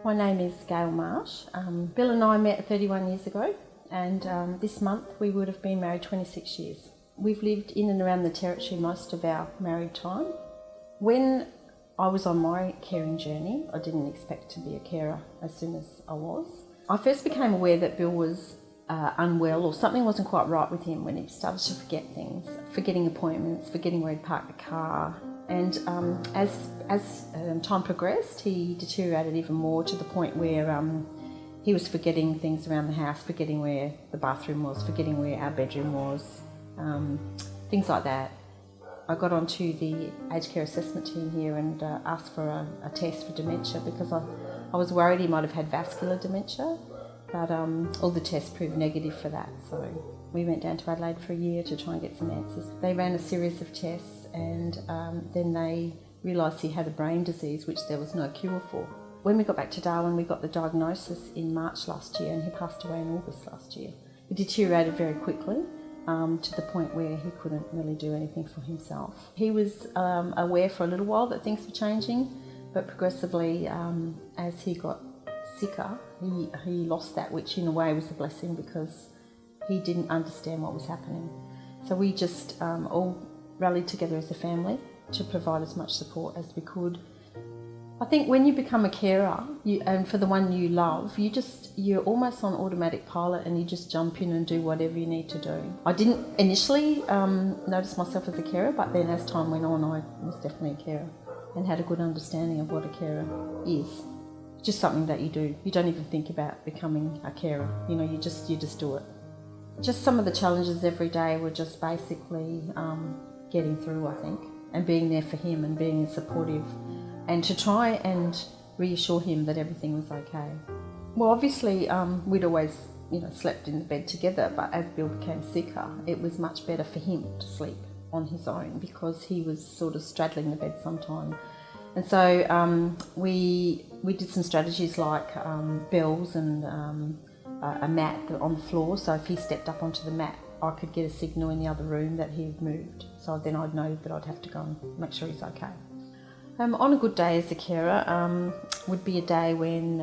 My name is Gail Marsh. Bill and I met 31 years ago, and this month we would have been married 26 years. We've lived in and around the Territory most of our married time. When I was on my caring journey, I didn't expect to be a carer as soon as I was. I first became aware that Bill was unwell, or something wasn't quite right with him, when he started to forget things, forgetting appointments, forgetting where he'd parked the car. And as time progressed, he deteriorated even more, to the point where he was forgetting things around the house, forgetting where the bathroom was, forgetting where our bedroom was, things like that. I got onto the aged care assessment team here and asked for a test for dementia, because I was worried he might have had vascular dementia, but all the tests proved negative for that. So we went down to Adelaide for a year to try and get some answers. They ran a series of tests, and then they realised he had a brain disease which there was no cure for. When we got back to Darwin, we got the diagnosis in March last year, and he passed away in August last year. He deteriorated very quickly, to the point where he couldn't really do anything for himself. He was aware for a little while that things were changing, but progressively, as he got sicker, he lost that, which in a way was a blessing, because he didn't understand what was happening. So we just all rallied together as a family to provide as much support as we could. I think when you become a carer, and for the one you love, you're almost on automatic pilot, and you just jump in and do whatever you need to do. I didn't initially notice myself as a carer, but then as time went on, I was definitely a carer and had a good understanding of what a carer is. It's just something that you do. You don't even think about becoming a carer. You just do it. Just some of the challenges every day were just basically getting through, I think, and being there for him and being supportive, and to try and reassure him that everything was okay. Well, obviously, we'd always, slept in the bed together, but as Bill became sicker, it was much better for him to sleep on his own, because he was sort of straddling the bed sometimes. And so we did some strategies like bells and a mat on the floor, so if he stepped up onto the mat, I could get a signal in the other room that he had moved, so then I'd know that I'd have to go and make sure he's okay. On a good day as a carer would be a day when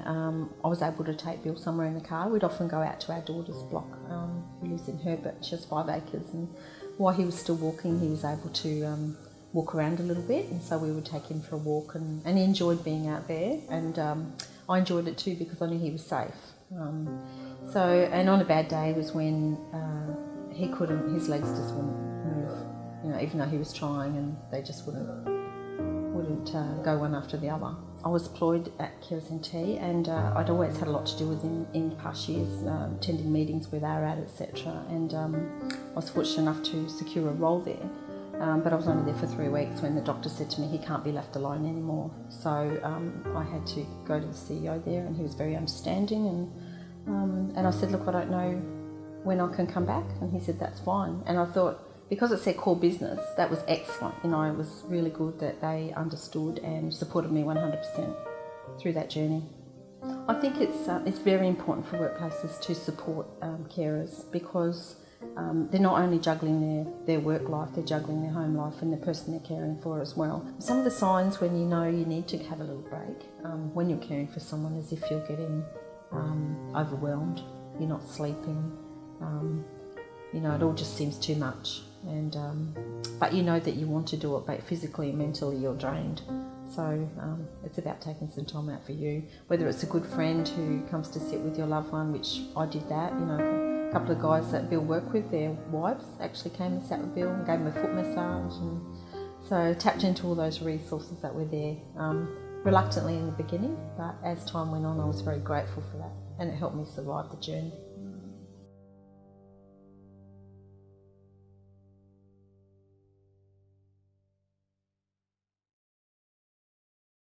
I was able to take Bill somewhere in the car. We'd often go out to our daughter's block, who lives in Herbert. She has 5 acres, and while he was still walking, he was able to walk around a little bit, and so we would take him for a walk, and he enjoyed being out there, and I enjoyed it too, because I knew he was safe. And on a bad day was when his legs just wouldn't move, even though he was trying, and they just wouldn't go one after the other. I was employed at Carers NT, and I'd always had a lot to do with him in past years, attending meetings with ARAD, etc. And I was fortunate enough to secure a role there, but I was only there for 3 weeks when the doctor said to me he can't be left alone anymore. So I had to go to the CEO there, and he was very understanding, and I said, look, I don't know when I can come back, and he said that's fine. And I thought, because it's their core business, that was excellent. It was really good that they understood and supported me 100% through that journey. I think it's very important for workplaces to support carers, because they're not only juggling their work life, they're juggling their home life and the person they're caring for as well. Some of the signs when you need to have a little break, when you're caring for someone, is if you're getting overwhelmed, you're not sleeping, it all just seems too much. And but you know that you want to do it, but physically and mentally you're drained. So it's about taking some time out for you. Whether it's a good friend who comes to sit with your loved one, which I did that. A couple of guys that Bill worked with, their wives actually came and sat with Bill and gave him a foot massage, and so tapped into all those resources that were there. Reluctantly in the beginning, but as time went on, I was very grateful for that, and it helped me survive the journey.